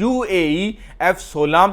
UAE F-16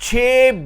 $6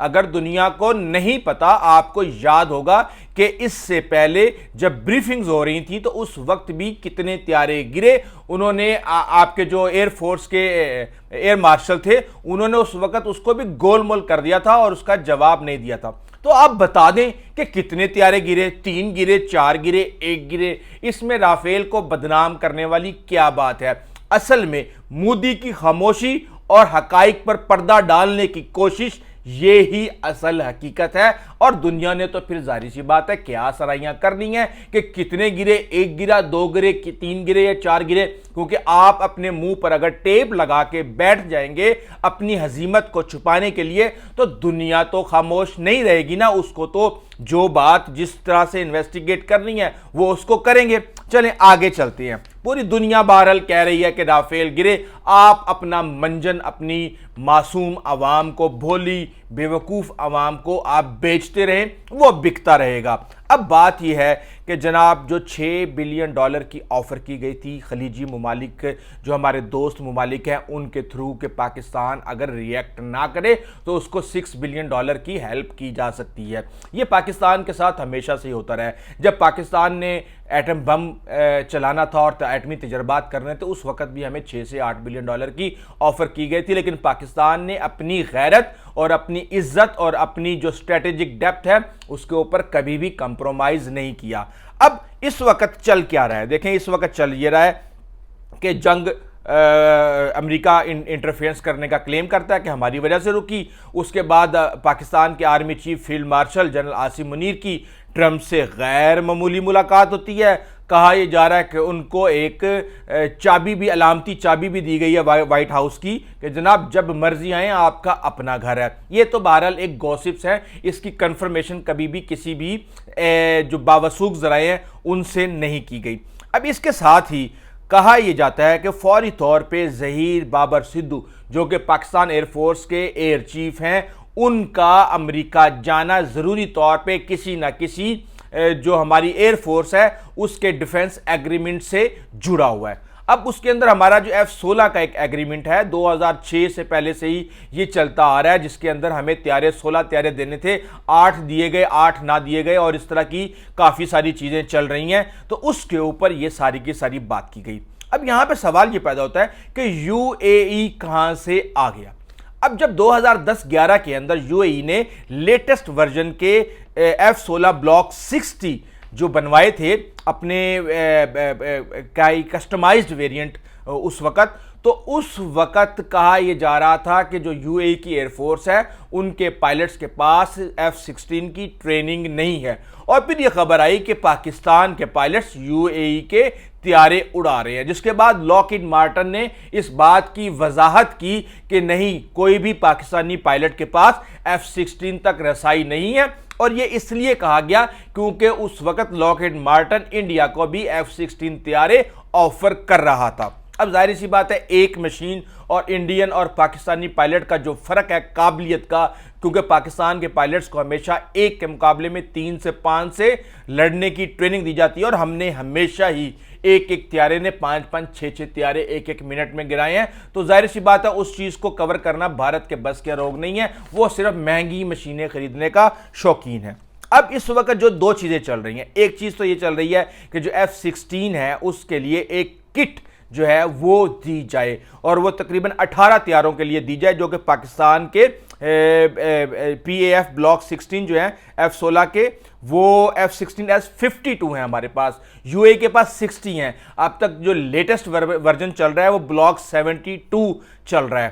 اگر دنیا کو نہیں پتا، آپ کو یاد ہوگا کہ اس سے پہلے جب بریفنگز ہو رہی تھیں تو اس وقت بھی کتنے طیارے گرے. انہوں نے آپ کے جو ایئر فورس کے ایئر مارشل تھے انہوں نے اس وقت اس کو بھی گول مول کر دیا تھا اور اس کا جواب نہیں دیا تھا. تو آپ بتا دیں کہ کتنے طیارے گرے، 3 گرے، 4 گرے، 1 گرے. اس میں رافیل کو بدنام کرنے والی کیا بات ہے؟ اصل میں مودی کی خاموشی اور حقائق پر پردہ ڈالنے کی کوشش، یہی اصل حقیقت ہے. اور دنیا نے تو پھر ظاہر سی بات ہے کیا سرائیاں کرنی ہیں کہ کتنے گرے، 1 گرا، 2 گرے، 3 گرے یا 4 گرے. کیونکہ آپ اپنے منہ پر اگر ٹیپ لگا کے بیٹھ جائیں گے اپنی ہزیمت کو چھپانے کے لیے تو دنیا تو خاموش نہیں رہے گی نا. اس کو تو جو بات جس طرح سے انویسٹیگیٹ کرنی ہے وہ اس کو کریں گے. چلیں آگے چلتے ہیں. پوری دنیا بہرحال کہہ رہی ہے کہ رافیل گرے. آپ اپنا منجن اپنی معصوم عوام کو، بھولی بیوقوف عوام کو آپ بیچتے رہیں، وہ بکتا رہے گا. اب بات یہ ہے کہ جناب جو $6 بلین کی آفر کی گئی تھی خلیجی ممالک، جو ہمارے دوست ممالک ہیں، ان کے تھرو کہ پاکستان اگر ریئیکٹ نہ کرے تو اس کو $6 بلین کی ہیلپ کی جا سکتی ہے. یہ پاکستان کے ساتھ ہمیشہ سے ہی ہوتا رہا ہے. جب پاکستان نے ایٹم بم چلانا تھا اور ایٹمی تجربات کرنے تھے اس وقت بھی ہمیں $6 سے $8 بلین کی آفر کی گئی تھی، لیکن پاکستان نے اپنی غیرت اور اپنی عزت اور اپنی جو اسٹریٹجک ڈیپتھ ہے اس کے اوپر کبھی بھی کمپرومائز نہیں کیا. اب اس وقت چل کیا رہا ہے؟ دیکھیں اس وقت چل یہ رہا ہے کہ جنگ امریکہ انٹرفیئرنس کرنے کا کلیم کرتا ہے کہ ہماری وجہ سے رکی. اس کے بعد پاکستان کے army chief field marshal general Asim Munir کی ٹرمپ سے غیر معمولی ملاقات ہوتی ہے. کہا یہ جا رہا ہے کہ ان کو ایک چابی بھی، علامتی چابی بھی دی گئی ہے وائٹ ہاؤس کی کہ جناب جب مرضی آئیں، آپ کا اپنا گھر ہے. یہ تو بہرحال ایک گوسپس ہے، اس کی کنفرمیشن کبھی بھی کسی بھی جو باوثوق ذرائع ہیں ان سے نہیں کی گئی. اب اس کے ساتھ ہی کہا یہ جاتا ہے کہ فوری طور پہ ظہیر بابر سدھو جو کہ پاکستان ایئر فورس کے ایئر چیف ہیں، ان کا امریکہ جانا ضروری طور پہ کسی نہ کسی جو ہماری ایئر فورس ہے اس کے ڈیفنس ایگریمنٹ سے جڑا ہوا ہے. اب اس کے اندر ہمارا جو F-16 کا ایک ایگریمنٹ ہے 2006 سے پہلے سے ہی یہ چلتا آ رہا ہے، جس کے اندر ہمیں 16 طیارے دینے تھے، 8 دیے گئے، 8 نہ دیے گئے اور اس طرح کی کافی ساری چیزیں چل رہی ہیں. تو اس کے اوپر یہ ساری کی ساری بات کی گئی. اب یہاں پہ سوال یہ پیدا ہوتا ہے کہ UAE کہاں سے آ گیا؟ اب جب 2010-11 کے اندر UAE نے لیٹسٹ ورژن کے F-16 بلاک 60 جو بنوائے تھے اپنے کسٹمائزڈ ویریئنٹ اس وقت، تو اس وقت کہا یہ جا رہا تھا کہ جو UAE کی ایئر فورس ہے ان کے پائلٹس کے پاس F-16 کی ٹریننگ نہیں ہے. اور پھر یہ خبر آئی کہ پاکستان کے پائلٹس UAE کے طیارے اڑا رہے ہیں، جس کے بعد لاکہیڈ مارٹن نے اس بات کی وضاحت کی کہ نہیں، کوئی بھی پاکستانی پائلٹ کے پاس F-16 تک رسائی نہیں ہے. اور یہ اس لیے کہا گیا کیونکہ اس وقت لاکہیڈ مارٹن انڈیا کو بھی F-16 طیارے آفر کر رہا تھا. اب ظاہر سی بات ہے ایک مشین اور انڈین اور پاکستانی پائلٹ کا جو فرق ہے قابلیت کا، کیونکہ پاکستان کے پائلٹس کو ہمیشہ ایک کے مقابلے میں 3 سے 5 سے لڑنے کی ٹریننگ دی جاتی ہے، اور ہم نے ہمیشہ ہی ایک طیارے نے 5-5 6-6 طیارے ایک منٹ میں گرائے ہیں. تو ظاہر سی بات ہے اس چیز کو کور کرنا بھارت کے بس کے روگ نہیں ہے، وہ صرف مہنگی مشینیں خریدنے کا شوقین ہے. اب اس وقت جو 2 چیزیں چل رہی ہیں، ایک چیز تو یہ چل رہی ہے کہ جو F-16 ہے اس کے لیے ایک کٹ جو ہے وہ دی جائے، اور وہ تقریباً 18 طیاروں کے لیے دی جائے جو کہ پاکستان کے PAF بلاک 16 جو ہیں F-16 کے، وہ F-16S-52 ہیں ہمارے پاس. UAE کے پاس 60 ہیں. اب تک جو لیٹسٹ ورژن چل رہا ہے وہ بلاک 72 چل رہا ہے.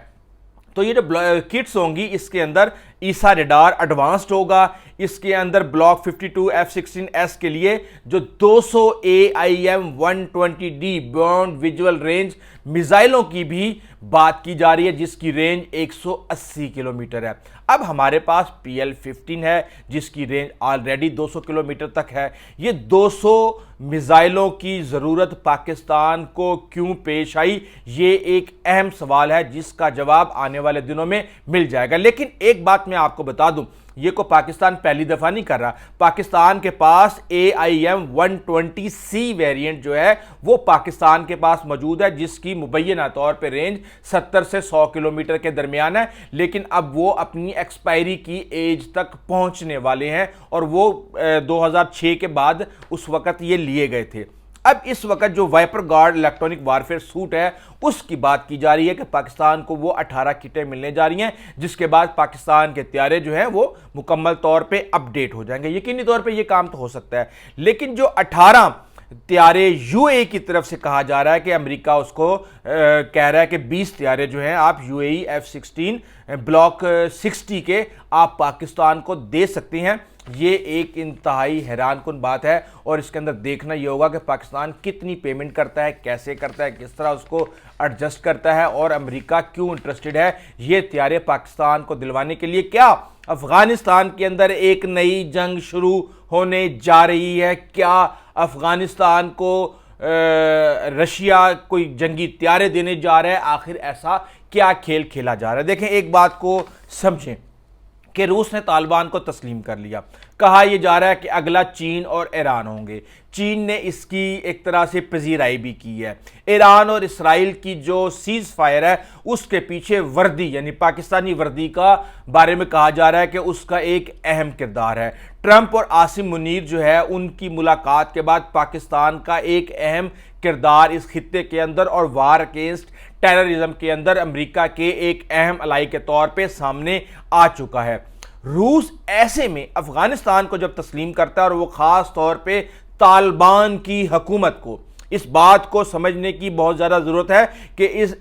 تو یہ جو کٹس ہوں گی اس کے اندر ایسا ریڈار ایڈوانسڈ ہوگا، اس کے اندر بلاک 52 F-16S کے لیے جو 200 AIM-120D بیونڈ ویژول رینج میزائلوں کی بھی بات کی جا رہی ہے، جس کی رینج 180 کلومیٹر ہے. اب ہمارے پاس PL-15 ہے جس کی رینج آلریڈی 200 کلومیٹر تک ہے. یہ 200 میزائلوں کی ضرورت پاکستان کو کیوں پیش آئی؟ یہ ایک اہم سوال ہے جس کا جواب آنے والے دنوں میں مل جائے گا. لیکن ایک بات میں آپ کو بتا دوں، یہ کو پاکستان پہلی دفعہ نہیں کر رہا. پاکستان کے پاس AIM 120C ویریئنٹ جو ہے وہ پاکستان کے پاس موجود ہے, جس کی مبینہ طور پہ رینج 70 سے 100 کلومیٹر کے درمیان ہے, لیکن اب وہ اپنی ایکسپائری کی ایج تک پہنچنے والے ہیں, اور وہ 2006 کے بعد اس وقت یہ لیے گئے تھے. اب اس وقت جو وائپر گارڈ الیکٹرونک وارفیئر سوٹ ہے اس کی بات کی جا رہی ہے کہ پاکستان کو وہ 18 کٹیں ملنے جا رہی ہیں, جس کے بعد پاکستان کے طیارے جو ہیں وہ مکمل طور پہ اپ ڈیٹ ہو جائیں گے. یقینی طور پہ یہ کام تو ہو سکتا ہے, لیکن جو 18 طیارے UAE کی طرف سے کہا جا رہا ہے کہ امریکہ اس کو کہہ رہا ہے کہ 20 طیارے جو ہیں آپ UAE F-16 بلاک 60 کے آپ پاکستان کو دے سکتے ہیں. یہ ایک انتہائی حیران کن بات ہے, اور اس کے اندر دیکھنا یہ ہوگا کہ پاکستان کتنی پیمنٹ کرتا ہے, کیسے کرتا ہے, کس طرح اس کو ایڈجسٹ کرتا ہے, اور امریکہ کیوں انٹرسٹڈ ہے یہ طیارے پاکستان کو دلوانے کے لیے. کیا افغانستان کے اندر ایک نئی جنگ شروع ہونے جا رہی ہے؟ کیا افغانستان کو رشیا کوئی جنگی طیارے دینے جا رہا ہے؟ آخر ایسا کیا کھیل کھیلا جا رہا ہے؟ دیکھیں ایک بات کو سمجھیں کہ روس نے طالبان کو تسلیم کر لیا. کہا یہ جا رہا ہے کہ اگلا چین اور ایران ہوں گے. چین نے اس کی ایک طرح سے پذیرائی بھی کی ہے. ایران اور اسرائیل کی جو سیز فائر ہے اس کے پیچھے وردی یعنی پاکستانی وردی کا بارے میں کہا جا رہا ہے کہ اس کا ایک اہم کردار ہے. ٹرمپ اور عاصم منیر جو ہے ان کی ملاقات کے بعد پاکستان کا ایک اہم کردار اس خطے کے اندر اور وار اگینسٹ ٹیررزم کے اندر امریکہ کے ایک اہم الائی کے طور پہ سامنے آ چکا ہے. روس ایسے میں افغانستان کو جب تسلیم کرتا ہے, اور وہ خاص طور پہ طالبان کی حکومت کو, اس بات کو سمجھنے کی بہت زیادہ ضرورت ہے کہ اس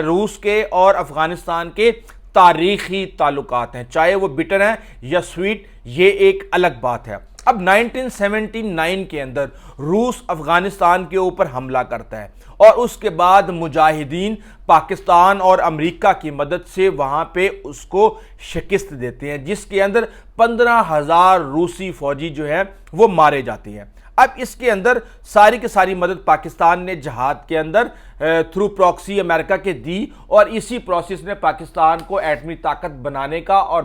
روس کے اور افغانستان کے تاریخی تعلقات ہیں, چاہے وہ بٹر ہیں یا سویٹ, یہ ایک الگ بات ہے. اب 1979 کے اندر روس افغانستان کے اوپر حملہ کرتا ہے, اور اس کے بعد مجاہدین پاکستان اور امریکہ کی مدد سے وہاں پہ اس کو شکست دیتے ہیں, جس کے اندر 15,000 روسی فوجی جو ہیں وہ مارے جاتے ہیں. اب اس کے اندر ساری کی ساری مدد پاکستان نے جہاد کے اندر تھرو پراکسی امریکہ کے دی, اور اسی پروسیس نے پاکستان کو ایٹمی طاقت بنانے کا اور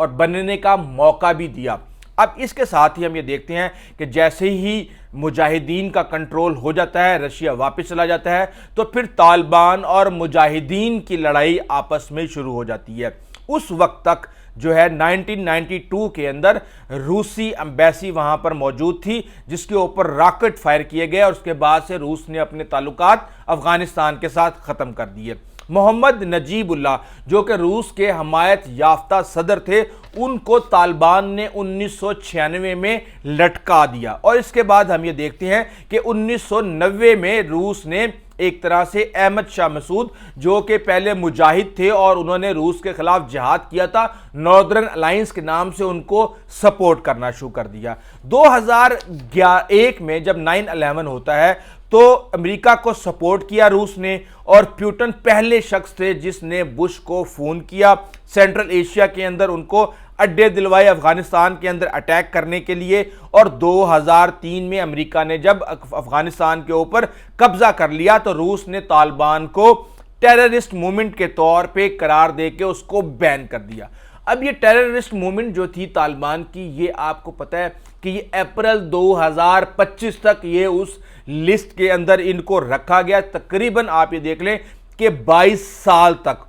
بننے کا موقع بھی دیا. اب اس کے ساتھ ہی ہم یہ دیکھتے ہیں کہ جیسے ہی مجاہدین کا کنٹرول ہو جاتا ہے, رشیا واپس چلا جاتا ہے, تو پھر طالبان اور مجاہدین کی لڑائی آپس میں شروع ہو جاتی ہے. اس وقت تک جو ہے 1992 کے اندر روسی ایمبیسی وہاں پر موجود تھی, جس کے اوپر راکٹ فائر کیے گئے, اور اس کے بعد سے روس نے اپنے تعلقات افغانستان کے ساتھ ختم کر دیے. محمد نجیب اللہ جو کہ روس کے حمایت یافتہ صدر تھے, ان کو طالبان نے 1996 میں لٹکا دیا, اور اس کے بعد ہم یہ دیکھتے ہیں کہ 1990 میں روس نے ایک طرح سے احمد شاہ مسعود جو کہ پہلے مجاہد تھے اور انہوں نے روس کے خلاف جہاد کیا تھا, ناردرن الائنس کے نام سے ان کو سپورٹ کرنا شروع کر دیا. 2001 میں جب 9/11 ہوتا ہے تو امریکہ کو سپورٹ کیا روس نے, اور پیوٹن پہلے شخص تھے جس نے بش کو فون کیا, سینٹرل ایشیا کے اندر ان کو اڈے دلوائے افغانستان کے اندر اٹیک کرنے کے لیے. اور 2003 میں امریکہ نے جب افغانستان کے اوپر قبضہ کر لیا تو روس نے طالبان کو ٹیررسٹ موومنٹ کے طور پہ قرار دے کے اس کو بین کر دیا. اب یہ ٹیررسٹ موومنٹ جو تھی طالبان کی, یہ آپ کو پتہ ہے کہ یہ اپریل 2025 تک یہ اس لسٹ کے اندر ان کو رکھا گیا. تقریباً آپ یہ دیکھ لیں کہ 22 سال تک.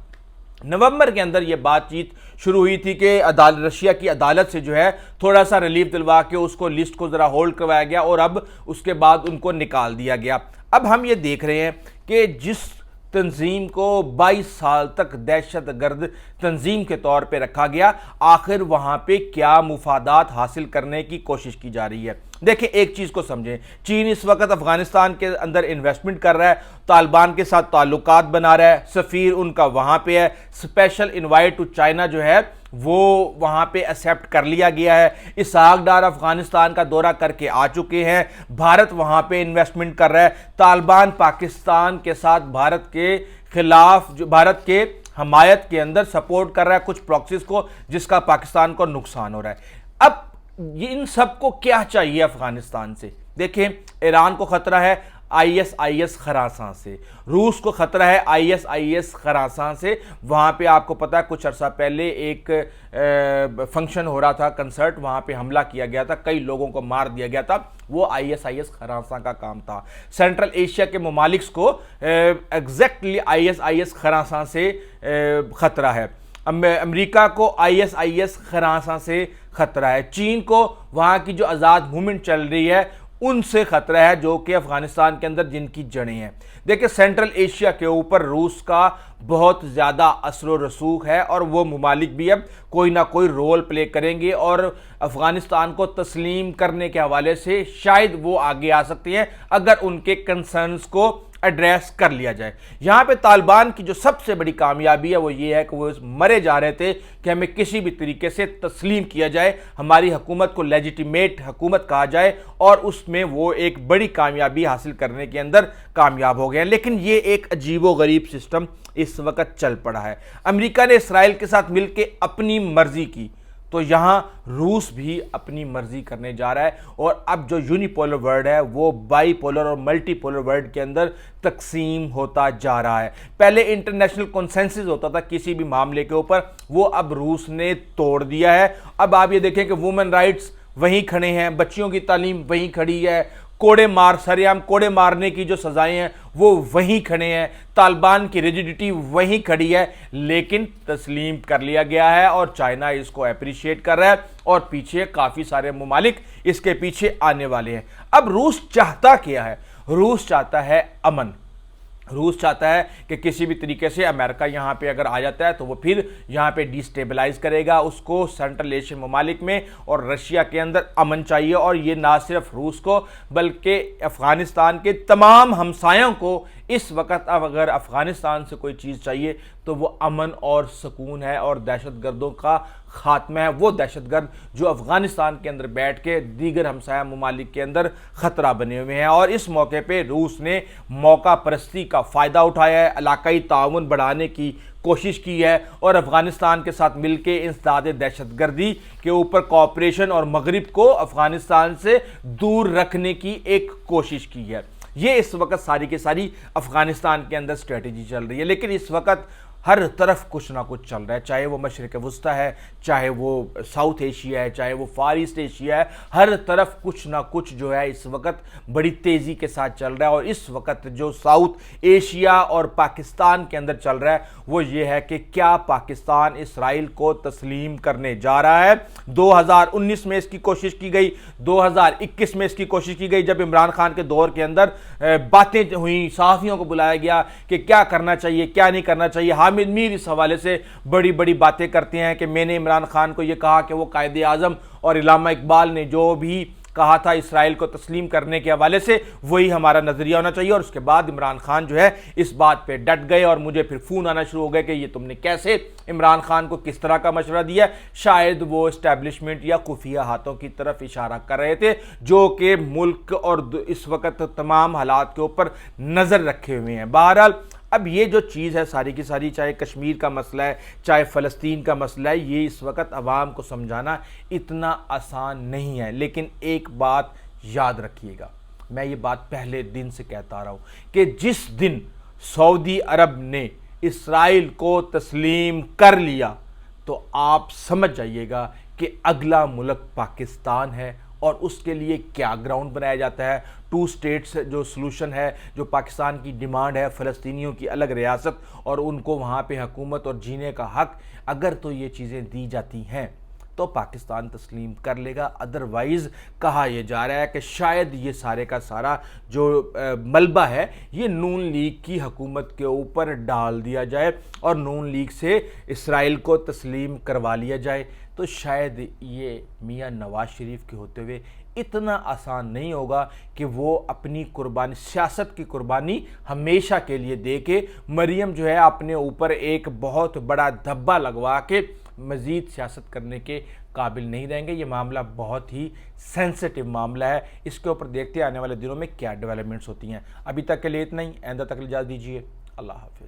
نومبر کے اندر یہ بات چیت شروع ہوئی تھی کہ رشیا کی عدالت سے جو ہے تھوڑا سا ریلیف دلوا کے اس کو لسٹ کو ذرا ہولڈ کروایا گیا, اور اب اس کے بعد ان کو نکال دیا گیا. اب ہم یہ دیکھ رہے ہیں کہ جس تنظیم کو 22 سال تک دہشت گرد تنظیم کے طور پہ رکھا گیا, آخر وہاں پہ کیا مفادات حاصل کرنے کی کوشش کی جا رہی ہے. دیکھیں ایک چیز کو سمجھیں, چین اس وقت افغانستان کے اندر انویسٹمنٹ کر رہا ہے, طالبان کے ساتھ تعلقات بنا رہا ہے, سفیر ان کا وہاں پہ ہے, اسپیشل انوائٹ ٹو چائنا جو ہے وہ وہاں پہ ایکسیپٹ کر لیا گیا ہے. اسحاق ڈار افغانستان کا دورہ کر کے آ چکے ہیں, بھارت وہاں پہ انویسٹمنٹ کر رہا ہے. طالبان پاکستان کے ساتھ بھارت کے خلاف جو بھارت کے حمایت کے اندر سپورٹ کر رہا ہے کچھ پراکسیز کو, جس کا پاکستان کو نقصان ہو رہا ہے. اب ان سب کو کیا چاہیے افغانستان سے؟ دیکھیں ایران کو خطرہ ہے, ISIS خراساں سے، روس کو خطرہ ہے ISIS خراساں سے۔ وہاں پہ آپ کو پتا ہے کچھ عرصہ پہلے ایک فنکشن ہو رہا تھا، کنسرٹ، وہاں پہ حملہ کیا گیا تھا، کئی لوگوں کو مار دیا گیا تھا، وہ ISIS خراساں کا کام تھا۔ سینٹرل ایشیا کے ممالک کو ایگزیکٹلی ISIS خراساں سے خطرہ ہے۔ امریکہ کو ISIS خراساں سے خطرہ ہے، چین کو وہاں کی جو آزاد موومنٹ چل رہی ہے ان سے خطرہ ہے، جو کہ افغانستان کے اندر جن کی جڑیں ہیں۔ دیکھیں سینٹرل ایشیا کے اوپر روس کا بہت زیادہ اثر و رسوخ ہے، اور وہ ممالک بھی اب کوئی نہ کوئی رول پلے کریں گے، اور افغانستان کو تسلیم کرنے کے حوالے سے شاید وہ آگے آ سکتے ہیں اگر ان کے کنسرنز کو ایڈریس کر لیا جائے۔ یہاں پہ طالبان کی جو سب سے بڑی کامیابی ہے وہ یہ ہے کہ وہ مرے جا رہے تھے کہ ہمیں کسی بھی طریقے سے تسلیم کیا جائے، ہماری حکومت کو لیجیٹیمیٹ حکومت کہا جائے، اور اس میں وہ ایک بڑی کامیابی حاصل کرنے کے اندر کامیاب ہو گئے ہیں۔ لیکن یہ ایک عجیب و غریب سسٹم اس وقت چل پڑا ہے۔ امریکہ نے اسرائیل کے ساتھ مل کے اپنی مرضی کی، تو یہاں روس بھی اپنی مرضی کرنے جا رہا ہے، اور اب جو یونی پولر ورلڈ ہے وہ بائی پولر اور ملٹی پولر ورلڈ کے اندر تقسیم ہوتا جا رہا ہے۔ پہلے انٹرنیشنل کنسنسس ہوتا تھا کسی بھی معاملے کے اوپر، وہ اب روس نے توڑ دیا ہے۔ اب آپ یہ دیکھیں کہ وومن رائٹس وہیں کھڑے ہیں، بچیوں کی تعلیم وہیں کھڑی ہے، سر عام کوڑے مارنے کی جو سزائیں ہیں وہ وہیں کھڑے ہیں، طالبان کی ریجیڈیٹی وہیں کھڑی ہے، لیکن تسلیم کر لیا گیا ہے، اور چائنا اس کو اپریشیٹ کر رہا ہے، اور پیچھے کافی سارے ممالک اس کے پیچھے آنے والے ہیں۔ اب روس چاہتا کیا ہے؟ روس چاہتا ہے امن۔ روس چاہتا ہے کہ کسی بھی طریقے سے امریکہ یہاں پہ اگر آ جاتا ہے تو وہ پھر یہاں پہ ڈیسٹیبلائز کرے گا، اس کو سینٹرل ایشین ممالک میں اور رشیا کے اندر امن چاہیے، اور یہ نہ صرف روس کو بلکہ افغانستان کے تمام ہمسایوں کو اس وقت اب اگر افغانستان سے کوئی چیز چاہیے تو وہ امن اور سکون ہے، اور دہشت گردوں کا خاتمہ ہے، وہ دہشت گرد جو افغانستان کے اندر بیٹھ کے دیگر ہمسایہ ممالک کے اندر خطرہ بنے ہوئے ہیں۔ اور اس موقع پہ روس نے موقع پرستی کا فائدہ اٹھایا ہے، علاقائی تعاون بڑھانے کی کوشش کی ہے، اور افغانستان کے ساتھ مل کے انسداد دہشت گردی کے اوپر کوآپریشن اور مغرب کو افغانستان سے دور رکھنے کی ایک کوشش کی ہے۔ یہ اس وقت ساری کی ساری افغانستان کے اندر اسٹریٹجی چل رہی ہے، لیکن اس وقت ہر طرف کچھ نہ کچھ چل رہا ہے، چاہے وہ مشرق وسطیٰ ہے، چاہے وہ ساؤتھ ایشیا ہے، چاہے وہ فار ایسٹ ایشیا ہے، ہر طرف کچھ نہ کچھ جو ہے اس وقت بڑی تیزی کے ساتھ چل رہا ہے۔ اور اس وقت جو ساؤتھ ایشیا اور پاکستان کے اندر چل رہا ہے وہ یہ ہے کہ کیا پاکستان اسرائیل کو تسلیم کرنے جا رہا ہے۔ 2019 میں اس کی کوشش کی گئی، 2021 میں اس کی کوشش کی گئی، جب عمران خان کے دور کے اندر باتیں ہوئیں، صحافیوں کو بلایا گیا کہ کیا کرنا چاہیے کیا نہیں کرنا چاہیے۔ حامد میر اس حوالے سے بڑی بڑی باتیں کرتے ہیں کہ میں نے عمران خان کو یہ کہا کہ وہ قائد اعظم اور علامہ اقبال نے جو بھی کہا تھا اسرائیل کو تسلیم کرنے کے حوالے سے وہی ہمارا نظریہ ہونا چاہیے، اور اس کے بعد عمران خان جو ہے اس بات پہ ڈٹ گئے، اور مجھے پھر فون آنا شروع ہو گئے کہ یہ تم نے کیسے عمران خان کو کس طرح کا مشورہ دیا۔ شاید وہ اسٹیبلشمنٹ یا خفیہ ہاتھوں کی طرف اشارہ کر رہے تھے جو کہ ملک اور اس وقت تمام حالات کے اوپر نظر رکھے ہوئے ہیں۔ بہرحال اب یہ جو چیز ہے ساری کی ساری، چاہے کشمیر کا مسئلہ ہے چاہے فلسطین کا مسئلہ ہے، یہ اس وقت عوام کو سمجھانا اتنا آسان نہیں ہے۔ لیکن ایک بات یاد رکھیے گا، میں یہ بات پہلے دن سے کہتا رہا ہوں کہ جس دن سعودی عرب نے اسرائیل کو تسلیم کر لیا تو آپ سمجھ جائیے گا کہ اگلا ملک پاکستان ہے، اور اس کے لیے کیا گراؤنڈ بنایا جاتا ہے۔ 2 اسٹیٹس جو سلوشن ہے، جو پاکستان کی ڈیمانڈ ہے، فلسطینیوں کی الگ ریاست اور ان کو وہاں پہ حکومت اور جینے کا حق، اگر تو یہ چیزیں دی جاتی ہیں تو پاکستان تسلیم کر لے گا۔ ادروائز کہا یہ جا رہا ہے کہ شاید یہ سارے کا سارا جو ملبہ ہے یہ نون لیگ کی حکومت کے اوپر ڈال دیا جائے، اور نون لیگ سے اسرائیل کو تسلیم کروا لیا جائے، تو شاید یہ میاں نواز شریف کے ہوتے ہوئے اتنا آسان نہیں ہوگا کہ وہ اپنی قربانی، سیاست کی قربانی ہمیشہ کے لیے دے کے مریم جو ہے اپنے اوپر ایک بہت بڑا دھبا لگوا کے مزید سیاست کرنے کے قابل نہیں رہیں گے۔ یہ معاملہ بہت ہی سینسٹیو معاملہ ہے، اس کے اوپر دیکھتے آنے والے دنوں میں کیا ڈیولپمنٹس ہوتی ہیں۔ ابھی تک کے لیے اتنا ہی، آئندہ تک اجازت دیجیے، اللہ حافظ۔